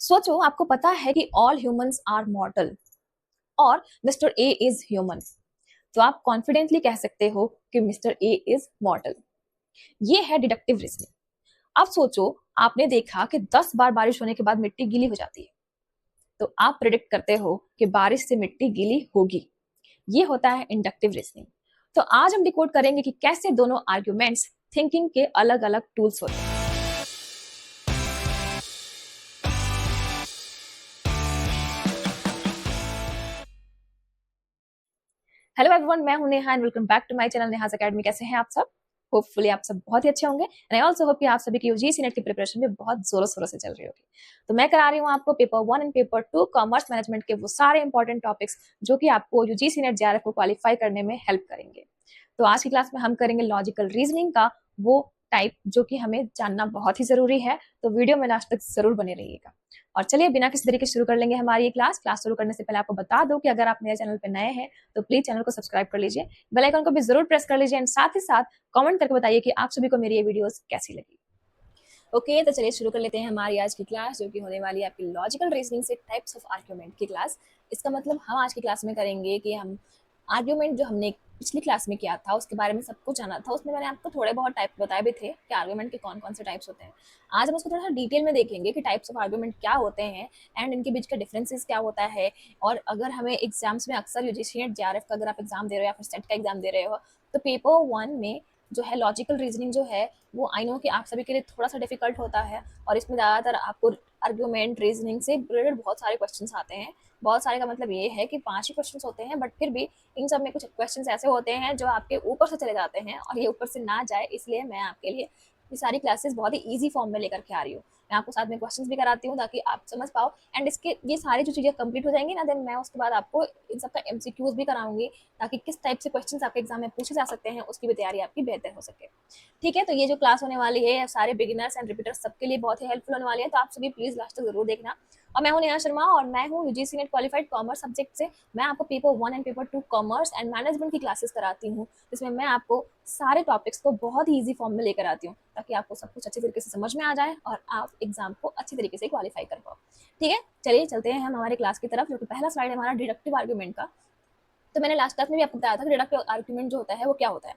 सोचो आपको पता है कि ऑल ह्यूमंस आर मॉर्टल और मिस्टर ए इज ह्यूमन। तो आप कॉन्फिडेंटली कह सकते हो कि मिस्टर ए इज मॉर्टल। ये है डिडक्टिव रीजनिंग। अब सोचो आपने देखा कि 10 बार बारिश होने के बाद मिट्टी गीली हो जाती है, तो आप प्रिडिक्ट करते हो कि बारिश से मिट्टी गीली होगी। ये होता है इंडक्टिव रीजनिंग। तो आज हम डिकोड करेंगे कि कैसे दोनों आर्ग्यूमेंट्स थिंकिंग के अलग अलग टूल्स होते हैं। हेलो एवरीवन, मैं हूं Neha and welcome back to my channel Neha's academy. कैसे हैं आप सब? होपफुली आप सब बहुत ही अच्छे होंगे एंड आई आल्सो होप कि आप सभी की यूजीसी नेट की प्रिपरेशन में बहुत जोरों शोरों से चल रही होगी। तो मैं करा रही हूँ आपको paper 1 and paper 2 commerce management के वो सारे इंपॉर्टेंट टॉपिक्स जो कि आपको यूजीसी नेट जेआरएफ को क्वालिफाई करने में हेल्प करेंगे। तो आज की क्लास में हम करेंगे लॉजिकल रीजनिंग का वो टाइप जो कि हमें जानना बहुत ही जरूरी है। तो वीडियो में लास्ट तक जरूर बने रहिएगा। और चलिए बिना किसी तरीके से शुरू कर लेंगे हमारी ये क्लास शुरू करने से पहले आपको बता दो कि अगर आप मेरे चैनल पे नए हैं तो प्लीज चैनल को सब्सक्राइब कर लीजिए, बेल आइकन को भी जरूर प्रेस कर लीजिए एंड साथ ही साथ कमेंट करके बताइए कि आप सभी को मेरी ये वीडियोस कैसी लगी। ओके, तो चलिए शुरू कर लेते हैं हमारी आज की क्लास जो कि होने वाली है आपकी लॉजिकल रीजनिंग से टाइप्स ऑफ आर्ग्यूमेंट की क्लास। इसका मतलब हम आज की क्लास में करेंगे कि हम आर्ग्यूमेंट जो हमने पिछली क्लास में किया था उसके बारे में सब कुछ जाना था। उसमें मैंने आपको थोड़े बहुत टाइप बताए भी थे कि आर्ग्यूमेंट के कौन कौन से टाइप्स होते हैं। आज हम उसको थोड़ा सा डिटेल में देखेंगे कि टाइप्स ऑफ आर्ग्यूमेंट क्या होते हैं एंड इनके बीच का डिफरेंसेस क्या होता है। और अगर हमें एग्जाम्स में अक्सर यूजीसी नेट जेआरएफ का अगर आप एग्जाम दे रहे हो या फिर सेट का एग्जाम दे रहे हो तो पेपर 1 में जो है लॉजिकल रीजनिंग जो है वो आई नो कि आप सभी के लिए थोड़ा सा डिफिकल्ट होता है। और इसमें ज़्यादातर आपको आर्ग्यूमेंट रीजनिंग से रिलेटेड बहुत सारे क्वेश्चंस आते हैं। बहुत सारे का मतलब ये है कि 5 ही क्वेश्चंस होते हैं, बट फिर भी इन सब में कुछ क्वेश्चंस ऐसे होते हैं जो आपके ऊपर से चले जाते हैं और ये ऊपर से ना जाए, इसलिए मैं आपके लिए ये सारी क्लासेस बहुत ही ईजी फॉर्म में लेकर के आ रही हूँ। मैं आपको साथ में क्वेश्चंस भी कराती हूँ ताकि आप समझ पाओ एंड इसके ये सारी जो चीज़ें कंप्लीट हो जाएंगी ना, देन मैं उसके बाद आपको इन सब का एमसीक्यूज भी कराऊंगी ताकि किस टाइप से क्वेश्चंस आपके एग्जाम में पूछे जा सकते हैं उसकी भी तैयारी आपकी बेहतर हो सके। ठीक है, तो ये जो क्लास होने वाली है सारे बिगिनर्स एंड रिपीटर्स सबके लिए बहुत ही हेल्पफुल होने वाली है, तो आप सभी प्लीज लास्ट तक जरूर देखना। और मैं हूं नेहा शर्मा और मैं हूं UGC net qualified commerce subject से। मैं आपको paper 1 and paper 2 commerce and management की क्लासेस कराती हूँ, जिसमें मैं आपको सारे टॉपिक्स को बहुत ही ईजी फॉर्म में लेकर आती हूँ ताकि आपको सब कुछ अच्छे तरीके से समझ में आ जाए और आप एग्जाम को अच्छी तरीके से क्वालिफाई कर पाओ। ठीक है, चलिए चलते हैं हम हमारे क्लास की तरफ। जो कि पहला स्लाइड है हमारा डिडक्टिव आर्ग्यूमेंट का। तो मैंने लास्ट क्लास में भी आपको बताया था कि डिडक्टिव आर्ग्यूमेंट जो होता है वो क्या होता है।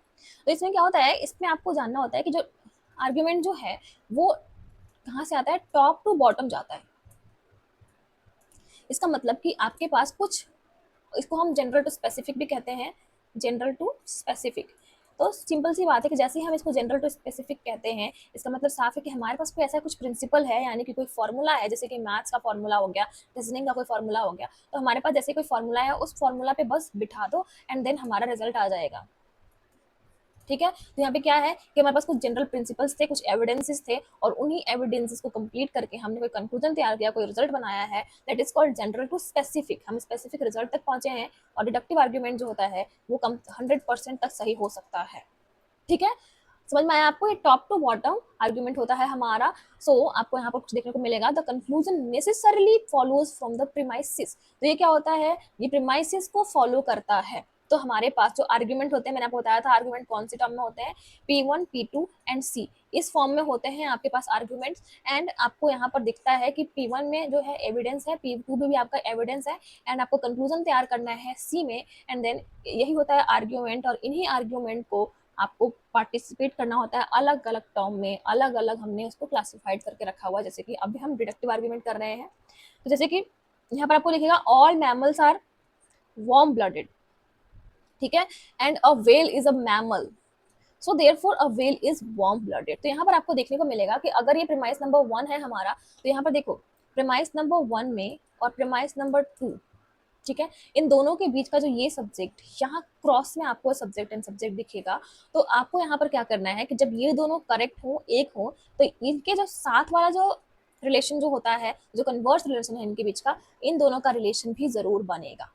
तो इसमें क्या होता है, इसमें आपको जानना होता है कि जो आर्ग्यूमेंट जो है वो कहाँ से आता है, टॉप टू बॉटम जाता है। इसका मतलब कि आपके पास कुछ, इसको हम जनरल टू स्पेसिफिक भी कहते हैं, जनरल टू स्पेसिफिक। तो सिंपल सी बात है कि जैसे ही हम इसको जनरल टू स्पेसिफिक कहते हैं, इसका मतलब साफ है कि हमारे पास कोई ऐसा कुछ प्रिंसिपल है, यानी कि कोई फॉर्मूला है, जैसे कि मैथ्स का फॉर्मूला हो गया, रीजनिंग का कोई फॉर्मूला हो गया। तो हमारे पास जैसे कोई फॉर्मूला है उस फॉर्मूला पे बस बिठा दो एंड देन हमारा रिजल्ट आ जाएगा। ठीक है, तो यहाँ पे क्या है कि हमारे पास कुछ जनरल प्रिंसिपल्स थे, कुछ एविडेंसेस थे और उन्हीं एविडेंसेस को कंप्लीट करके हमने कोई कंक्लूजन तैयार किया, कोई रिजल्ट बनाया है। That is called general to specific. हम स्पेसिफिक रिजल्ट तक पहुंचे हैं और डिडक्टिव आर्ग्यूमेंट जो होता है वो 100% तक सही हो सकता है। ठीक है, समझ में आया आपको? ये टॉप टू बॉटम आर्ग्यूमेंट होता है हमारा। आपको यहाँ पर कुछ देखने को मिलेगा, the conclusion necessarily follows from the premises. तो ये क्या होता है, ये प्रीमाइसिस को फॉलो करता है। तो हमारे पास जो आर्ग्यूमेंट होते हैं, मैंने आपको बताया था आर्ग्यूमेंट कौन सी टर्म में होते हैं, P1, P2 एंड C। इस फॉर्म में होते हैं आपके पास आर्ग्यूमेंट्स। एंड आपको यहाँ पर दिखता है कि P1 में जो है एविडेंस है, P2 में भी आपका एविडेंस है एंड आपको कंक्लूजन तैयार करना है C में। एंड देन यही होता है आर्ग्यूमेंट और इन्हीं आर्ग्यूमेंट को आपको पार्टिसिपेट करना होता है अलग अलग टर्म में, अलग अलग हमने उसको क्लासिफाइड करके रखा हुआ है। जैसे कि अभी हम डिडक्टिव आर्ग्यूमेंट कर रहे हैं, तो जैसे कि यहाँ पर आपको लिखेगा all mammals are warm blooded. ठीक है, and a whale is a mammal, so therefore a whale is warm blooded. तो यहाँ पर आपको देखने को मिलेगा कि अगर ये प्रीमाइस नंबर 1 है हमारा, तो यहाँ पर देखो प्रीमाइस नंबर 1 में और प्रीमाइस नंबर 2, ठीक है, इन दोनों के बीच का जो ये सब्जेक्ट यहाँ क्रॉस में आपको सब्जेक्ट एंड सब्जेक्ट दिखेगा। तो आपको यहाँ पर क्या करना है कि जब ये दोनों करेक्ट हो, एक हो, तो इनके जो साथ वाला जो रिलेशन जो होता है, जो कन्वर्स रिलेशन है इनके बीच का, इन दोनों का रिलेशन भी जरूर बनेगा।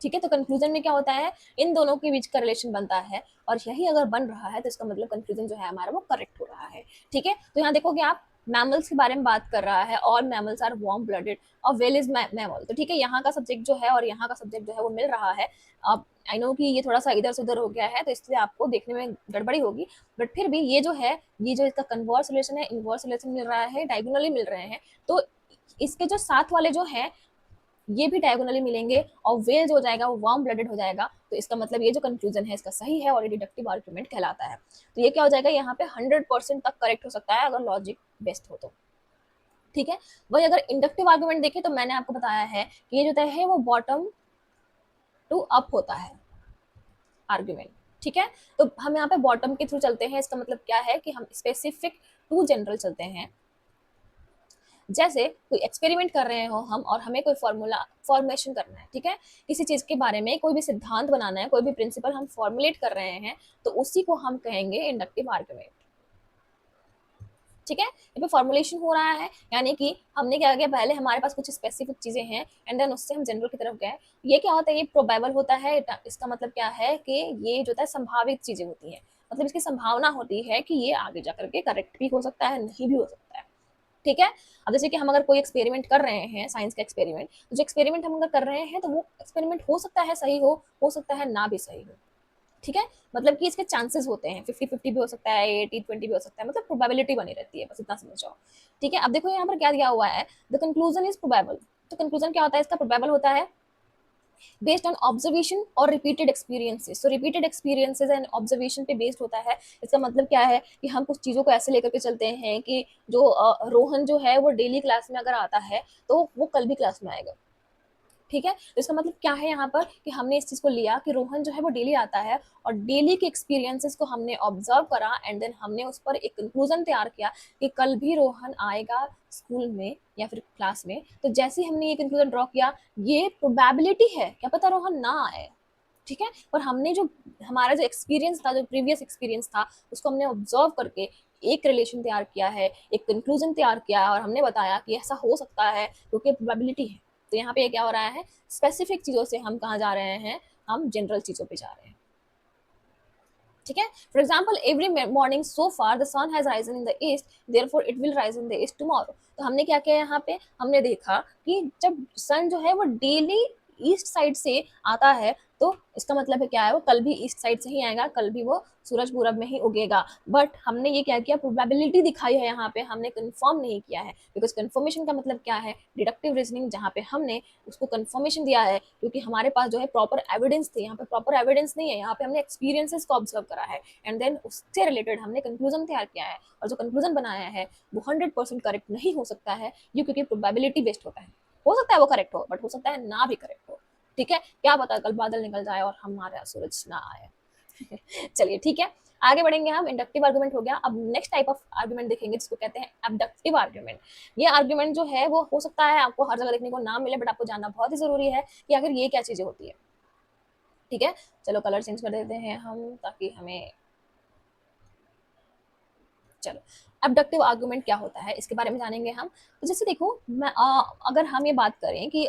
ठीक है, तो कंक्लूजन में क्या होता है, इन दोनों के बीच का रिलेशन बनता है और यही अगर बन रहा है तो इसका मतलब कंक्लूजन जो है हमारा वो करेक्ट हो रहा है। ठीक है, तो यहाँ देखोगे आप मैमल्स के बारे में बात कर रहा है, all mammals are warm blooded और व्हेल इज मैमल। तो ठीक है, यहाँ का सब्जेक्ट जो है और यहाँ का सब्जेक्ट जो है वो मिल रहा है। अब आई नो कि ये थोड़ा सा इधर से उधर हो गया है तो इसलिए आपको देखने में गड़बड़ी होगी, बट फिर भी ये जो है, ये जो इसका कन्वर्स रिलेशन है, इनवर्स रिलेशन मिल रहा है, डायगोनली मिल रहे हैं। तो इसके जो साथ वाले जो है ये भी डायगोनली मिलेंगे और वेल जो हो जाएगा वो वार्म ब्लडेड हो जाएगा। तो इसका मतलब ये जो कंक्लूजन है इसका सही है और ये डिडक्टिव आर्गुमेंट कहलाता है। तो ये क्या हो जाएगा, यहाँ पे 100% तक करेक्ट हो सकता है अगर लॉजिक बेस्ट हो तो। ठीक है, वही अगर इंडक्टिव आर्गुमेंट देखें तो मैंने आपको बताया है कि ये जो है वो बॉटम टू अप होता है आर्गुमेंट। ठीक है, तो हम यहाँ पे बॉटम के थ्रू चलते हैं। इसका मतलब क्या है कि हम स्पेसिफिक टू जनरल चलते हैं। जैसे कोई एक्सपेरिमेंट कर रहे हो हम और हमें कोई फॉर्मूला फॉर्मेशन करना है, ठीक है, किसी चीज के बारे में कोई भी सिद्धांत बनाना है, कोई भी प्रिंसिपल हम फॉर्मुलेट कर रहे हैं, तो उसी को हम कहेंगे इंडक्टिव आर्गुमेंट। ठीक है, यहाँ पे फॉर्मुलेशन हो रहा है, यानी कि हमने क्या किया, पहले हमारे पास कुछ स्पेसिफिक चीजें हैं एंड देन उससे हम जनरल की तरफ गए। ये क्या होता है, ये प्रोबेबल होता है। इसका मतलब क्या है कि ये जो है संभावित चीजें होती हैं, मतलब इसकी संभावना होती है कि ये आगे जाकर के करेक्ट भी हो सकता है, नहीं भी हो सकता है। ठीक है, अब जैसे कि हम अगर कोई एक्सपेरिमेंट कर रहे हैं, साइंस का एक्सपेरिमेंट, तो जो एक्सपेरिमेंट हम अगर कर रहे हैं तो वो एक्सपेरिमेंट हो सकता है सही हो सकता है ना भी सही हो। ठीक है, मतलब कि इसके चांसेस होते हैं, 50-50 भी हो सकता है, 80-20 भी हो सकता है, मतलब प्रोबेबिलिटी बनी रहती है, बस इतना समझ जाओ। ठीक है, अब देखो यहाँ पर क्या दिया हुआ है, द कंक्लूजन इज प्रोबेबल। तो कंक्लूजन क्या होता है इसका, प्रोबेबल होता है बेस्ड ऑन ऑब्जर्वेशन और रिपीटेड एक्सपीरियंसेस। तो रिपीटेड एक्सपीरियंसेस एंड ऑब्जर्वेशन पे बेस्ड होता है। इसका मतलब क्या है कि हम कुछ चीज़ों को ऐसे लेकर के चलते हैं कि जो रोहन जो है वो डेली क्लास में अगर आता है तो वो कल भी क्लास में आएगा। ठीक है, तो इसका मतलब क्या है यहाँ पर कि हमने इस चीज को लिया कि रोहन जो है वो डेली आता है और डेली के एक्सपीरियंसेस को हमने ऑब्जर्व करा एंड देन हमने उस पर एक कंक्लूजन तैयार किया कि कल भी रोहन आएगा स्कूल में या फिर क्लास में। तो जैसे ही हमने ये कंक्लूजन ड्रॉ किया, ये प्रोबेबिलिटी है, क्या पता रोहन ना आए। ठीक है, पर हमने जो हमारा जो एक्सपीरियंस था, जो प्रीवियस एक्सपीरियंस था, उसको हमने ऑब्जर्व करके एक रिलेशन तैयार किया है, एक कंक्लूजन तैयार किया और हमने बताया कि ऐसा हो सकता है क्योंकि प्रोबेबिलिटी है। तो यहाँ पे क्या हो रहा है, स्पेसिफिक चीजों से हम कहाँ जा रहे हैं, हम जनरल चीजों पे जा रहे हैं। ठीक है, for example every morning so far the sun has risen in the east, therefore it will rise in the east tomorrow. तो हमने क्या किया यहाँ पे, हमने देखा कि जब सन जो है वो डेली ईस्ट साइड से आता है तो इसका मतलब है क्या है, वो कल भी ईस्ट साइड से ही आएगा, कल भी वो सूरज पूरब में ही उगेगा। बट हमने ये क्या किया, प्रोबेबिलिटी दिखाई है यहाँ पे, हमने कंफर्म नहीं किया है। बिकॉज कंफर्मेशन का मतलब क्या है, डिडक्टिव रीजनिंग, जहाँ पे हमने उसको कंफर्मेशन दिया है क्योंकि हमारे पास जो है प्रॉपर एविडेंस थे। यहाँ पे प्रॉपर एविडेंस नहीं है, यहाँ पे हमने एक्सपीरियंसेस को ऑब्जर्व करा है एंड देन उससे रिलेटेड हमने कंक्लूजन तैयार किया है। और जो कंक्लूजन बनाया है वो 100% करेक्ट नहीं हो सकता है, ये क्योंकि प्रोबेबिलिटी बेस्ड होता है। हो सकता है वो करेक्ट हो बट हो सकता है ना भी करेक्ट हो। ठीक है, क्या पता कल बादल निकल जाए और हमारा सूरज ना आए। चलिए ठीक है, आगे बढ़ेंगे हम। इंडक्टिव आर्गुमेंट हो गया, अब नेक्स्ट टाइप ऑफ आर्गुमेंट देखेंगे जिसको कहते हैं एबडक्टिव आर्गुमेंट। ये आर्गुमेंट जो है वो हो सकता है आपको हर जगह देखने को ना मिले, बट आपको जानना बहुत ही जरूरी है कि आखिर ये क्या चीजें होती है। ठीक है, चलो कलर चेंज कर देते हैं हम ताकि हमें, चलो एबडक्टिव आर्गुमेंट क्या होता है इसके बारे में जानेंगे हम। तो जैसे देखो अगर हम ये बात करें कि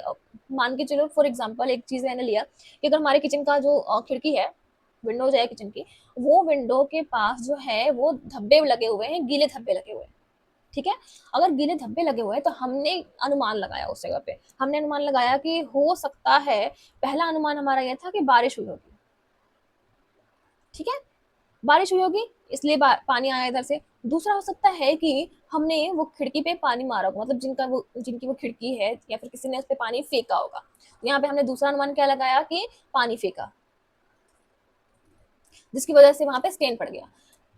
मान के चलो फॉर एग्जांपल एक चीज मैंने लिया कि अगर हमारे किचन का जो खिड़की है, विंडोज है किचन की, वो विंडो के पास जो है वो धब्बे लगे हुए हैं, गीले धब्बे लगे हुए हैं। ठीक है, अगर गीले धब्बे लगे हुए हैं तो हमने अनुमान लगाया उस जगह पे, हमने अनुमान लगाया कि हो सकता है, पहला अनुमान हमारा यह था कि बारिश हुई होगी। ठीक है, बारिश हुई होगी इसलिए पानी आया इधर से। दूसरा हो सकता है कि हमने वो खिड़की पे पानी मारा होगा, मतलब जिनकी वो खिड़की है या फिर किसी ने उस पे पानी फेंका होगा। तो यहाँ पे हमने दूसरा अनुमान क्या लगाया कि पानी फेंका, जिसकी वजह से वहां पे स्टेन पड़ गया।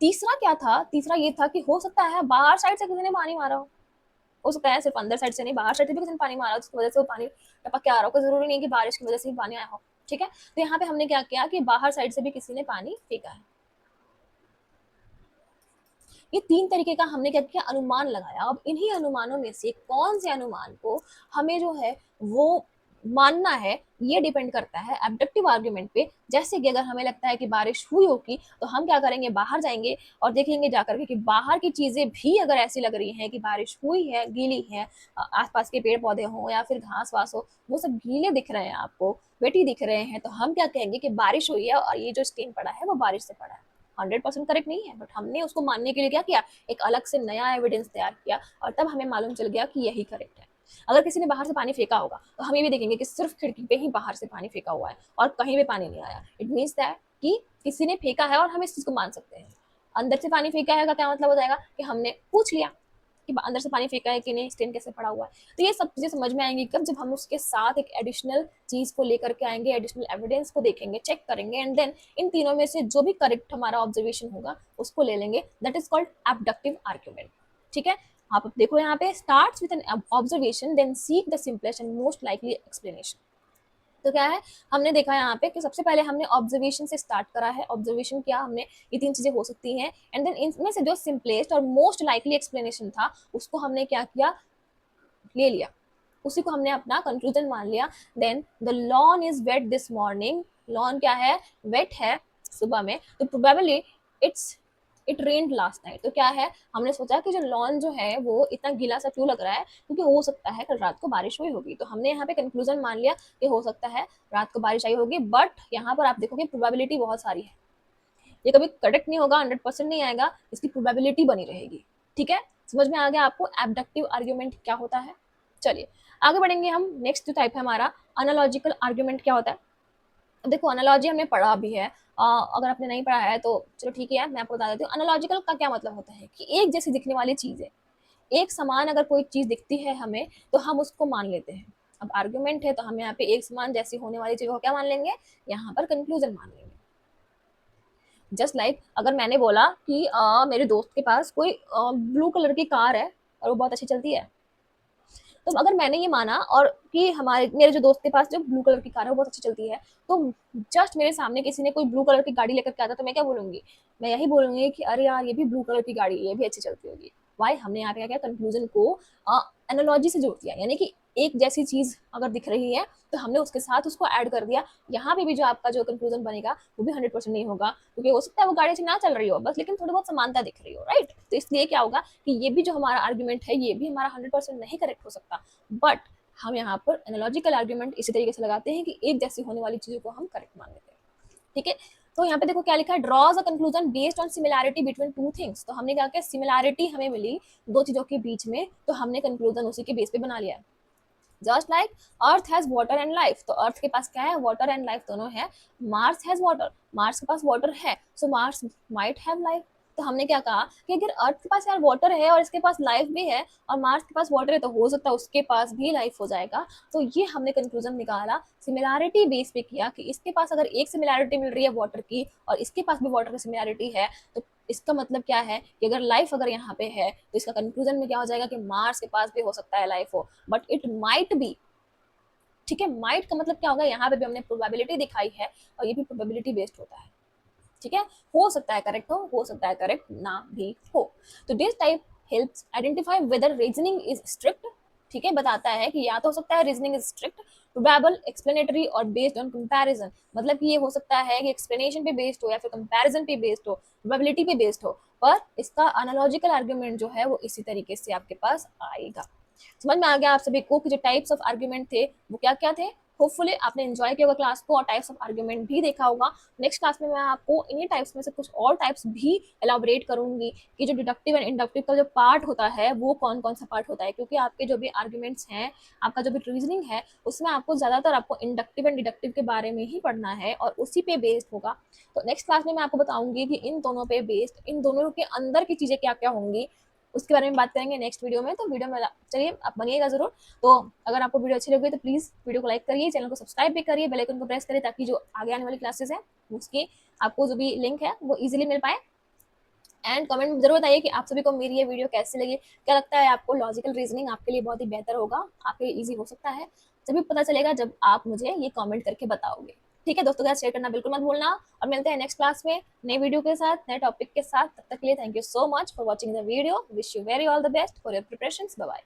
तीसरा क्या था, तीसरा ये था कि हो सकता है बाहर साइड से किसी ने पानी मारा हो सकता है सिर्फ अंदर साइड से नहीं, बाहर साइड से भी किसी ने पानी मारा हो जिसकी वजह से वो पानी टपक के आ रहा हो। कोई जरूरी नहीं कि बारिश की वजह से ही पानी आया हो। ठीक है, तो यहाँ पे हमने क्या किया कि बाहर साइड से भी किसी ने पानी फेंका है। ये तीन तरीके का हमने क्या किया, अनुमान लगाया। अब इन्हीं अनुमानों में से कौन से अनुमान को हमें जो है वो मानना है, ये डिपेंड करता है एब्डक्टिव आर्गुमेंट पे। जैसे कि अगर हमें लगता है कि बारिश हुई होगी तो हम क्या करेंगे, बाहर जाएंगे और देखेंगे जाकर के कि बाहर की चीजें भी अगर ऐसी लग रही हैं कि बारिश हुई है, गीली है, आसपास के पेड़ पौधे हों या फिर घास वास हो, वो सब गीले दिख रहे हैं, आपको वेटी दिख रहे हैं, तो हम क्या कहेंगे कि बारिश हुई है और ये जो स्टेन पड़ा है वो बारिश से पड़ा है। 100% करेक्ट नहीं है, बट हमने उसको मानने के लिए क्या किया, एक अलग से नया एविडेंस तैयार किया और तब हमें मालूम चल गया कि यही करेक्ट है। अगर किसी ने बाहर से पानी फेंका होगा तो हम ये भी देखेंगे कि सिर्फ खिड़की पे ही बाहर से पानी फेंका हुआ है और कहीं भी पानी नहीं आया, इट मीन्स दैट कि किसी ने फेंका है और हम इस चीज को मान सकते हैं। अंदर से पानी फेंका है का क्या मतलब हो जाएगा कि हमने पूछ लिया, कि अंदर से पानी फेंका है कि नहीं, स्टेन कैसे पड़ा हुआ है। तो ये सब चीजें समझ में आएंगी कब, जब हम उसके साथ एक एडिशनल चीज को लेकर के आएंगे, एडिशनल एविडेंस को देखेंगे, चेक करेंगे, एंड देन इन तीनों में से जो भी करेक्ट हमारा ऑब्जर्वेशन होगा उसको ले लेंगे। That is called abductive argument. ठीक है, आप देखो यहाँ पे starts with an observation then seek the simplest and most likely explanation. तो क्या है, हमने देखा यहाँ पे कि सबसे पहले हमने ऑब्जर्वेशन से स्टार्ट करा है। ऑब्जर्वेशन क्या, हमने ये तीन चीजें हो सकती हैं, एंड देन इनमें से जो सिंपलेस्ट और मोस्ट लाइकली एक्सप्लेनेशन था उसको हमने क्या किया, ले लिया, उसी को हमने अपना कंक्लूजन मान लिया। Then the lawn is wet this morning, lawn क्या है, वेट है सुबह में, तो probably it rained last night. तो क्या है, हमने सोचा कि जो लॉन जो है वो इतना गीला सा क्यों लग रहा है, क्योंकि हो सकता है कल रात को बारिश हुई होगी। तो हमने यहाँ पे कंक्लूजन मान लिया कि हो सकता है रात को बारिश आई होगी, बट यहाँ पर आप देखोगे प्रोबेबिलिटी बहुत सारी है, ये कभी करेक्ट नहीं होगा, 100% नहीं आएगा, इसकी प्रोबेबिलिटी बनी रहेगी। ठीक है, समझ में आ गया आपको एबडक्टिव आर्ग्यूमेंट क्या होता है। चलिए आगे बढ़ेंगे हम। नेक्स्ट जो टाइप है हमारा अनालॉजिकल आर्ग्यूमेंट क्या होता है। देखो अनालॉजी हमने पढ़ा भी है, अगर आपने नहीं पढ़ा है तो चलो ठीक है, मैं आपको बता देती हूँ। अनालॉजिकल का क्या मतलब होता है कि एक जैसी दिखने वाली चीज है, एक समान अगर कोई चीज दिखती है हमें तो हम उसको मान लेते हैं। अब आर्ग्यूमेंट है तो हम यहाँ पे एक समान जैसी होने वाली चीज को क्या मान लेंगे, यहाँ पर कंक्लूजन मान लेंगे। जस्ट लाइक अगर मैंने बोला कि मेरे दोस्त के पास कोई ब्लू कलर की कार है और वो बहुत अच्छी चलती है, तो अगर मैंने ये माना और कि हमारे मेरे जो दोस्त के पास जो ब्लू कलर की कार है वो बहुत अच्छी चलती है, तो जस्ट मेरे सामने किसी ने कोई ब्लू कलर की गाड़ी लेकर के आता तो मैं क्या बोलूंगी, मैं यही बोलूंगी कि अरे यार ये भी ब्लू कलर की गाड़ी है, ये भी अच्छी चलती होगी। वाई, हमने यहाँ पे क्या किया, कंक्लूजन को एनालॉजी से जोड़ दिया, यानी कि एक जैसी चीज अगर दिख रही है तो हमने उसके साथ उसको ऐड कर दिया। यहाँ पे भी जो आपका जो कंक्लूजन बनेगा वो भी 100% नहीं होगा, क्योंकि हो सकता है वो गाड़ी अच्छी ना चल रही हो बस, लेकिन थोड़ी बहुत समानता दिख रही हो, राइट। तो इसलिए क्या होगा कि ये भी जो हमारा आर्ग्यूमेंट है ये भी हमारा 100% नहीं करेक्ट हो सकता, बट हम यहाँ पर एनालॉजिकल आर्ग्यूमेंट इसी तरीके से लगाते हैं कि एक जैसी होने वाली चीजों को हम करेक्ट मान लेते हैं। ठीक है, तो यहाँ पे देखो क्या लिखा है, draws a conclusion based on similarity between two things. तो हमने क्या किया, सिमिलैरिटी हमें मिली दो चीजों के बीच में, तो हमने कंक्लूजन उसी के बेस पे बना लिया। Just like earth has water and life, तो अर्थ के पास क्या है, वाटर एंड लाइफ दोनों है। मार्स हैज वाटर, मार्स के पास वाटर है, सो मार्स माइट हैव लाइफ। तो हमने क्या कहा कि अगर अर्थ के पास यार वाटर है और इसके पास लाइफ भी है और मार्स के पास वाटर है तो हो सकता है उसके पास भी लाइफ हो जाएगा। तो ये हमने कंक्लूजन निकाला सिमिलैरिटी बेस पे किया कि इसके पास अगर एक सिमिलैरिटी मिल रही है वाटर की और इसके पास भी वाटर की सिमिलैरिटी है, तो इसका मतलब क्या है कि अगर लाइफ अगर यहाँ पे है तो इसका कंक्लूजन में क्या हो जाएगा कि मार्स के पास भी हो सकता है लाइफ हो, बट इट माइट बी। ठीक है, माइट का मतलब क्या होगा, यहाँ पे भी हमने प्रोबेबिलिटी दिखाई है और ये भी प्रोबेबिलिटी बेस्ड होता है। ठीक है, हो सकता है करेक्ट हो सकता है करेक्ट ना भी हो। तो this type helps identify whether reasoning is strict. ठीक है, बताता है कि या तो हो सकता है reasoning is strict, probable, explanatory और बेस्ड ऑन कंपैरिजन। मतलब कि ये हो सकता है कि एक्सप्लेनेशन पे बेस्ड हो या फिर कंपैरिजन पे बेस्ड हो, प्रोबेबिलिटी पे बेस्ड हो, पर इसका एनालॉजिकल आर्गुमेंट जो है वो इसी तरीके से आपके पास आएगा। समझ में आ गया आप सभी को कि जो टाइप्स ऑफ आर्ग्यूमेंट थे वो क्या क्या थे। होपफुली आपने एंजॉय किया होगा क्लास को और टाइप्स ऑफ आर्ग्यूमेंट भी देखा होगा। नेक्स्ट क्लास में मैं आपको इन्हीं टाइप्स में से कुछ और टाइप्स भी एलाबोरेट करूंगी कि जो डिडक्टिव एंड इंडक्टिव का जो पार्ट होता है वो कौन कौन सा पार्ट होता है, क्योंकि आपके जो भी आर्ग्यूमेंट्स हैं, आपका जो भी रीजनिंग है उसमें आपको ज्यादातर आपको इंडक्टिव एंड डिडक्टिव के बारे में ही पढ़ना है और उसी पे बेस्ड होगा। तो नेक्स्ट क्लास में मैं आपको बताऊंगी कि इन दोनों पे बेस्ड, इन दोनों के अंदर की चीजें क्या क्या होंगी, उसके बारे में बात करेंगे नेक्स्ट वीडियो में। तो वीडियो में चलिए आप बनिएगा जरूर। तो अगर आपको वीडियो अच्छी लगी तो प्लीज वीडियो को लाइक करिए, चैनल को सब्सक्राइब भी करिए, बेल आइकन को प्रेस करिए ताकि जो आगे आने वाली क्लासेस है उसकी आपको जो भी लिंक है वो इजीली मिल पाए। एंड कमेंट में जरूर बताइए कि आप सभी को मेरी ये वीडियो कैसी लगी, क्या लगता है आपको लॉजिकल रीजनिंग आपके लिए बहुत ही बेहतर होगा, आपके लिए ईजी हो सकता है। जब भी पता चलेगा जब आप मुझे ये कमेंट करके बताओगे। ठीक है दोस्तों, शेयर करना बिल्कुल मत भूलना और मिलते हैं नेक्स्ट क्लास में नए वीडियो के साथ, नए टॉपिक के साथ। तब तक के लिए thank you so much for watching the video. Wish you very all the best for your preparations. Bye bye.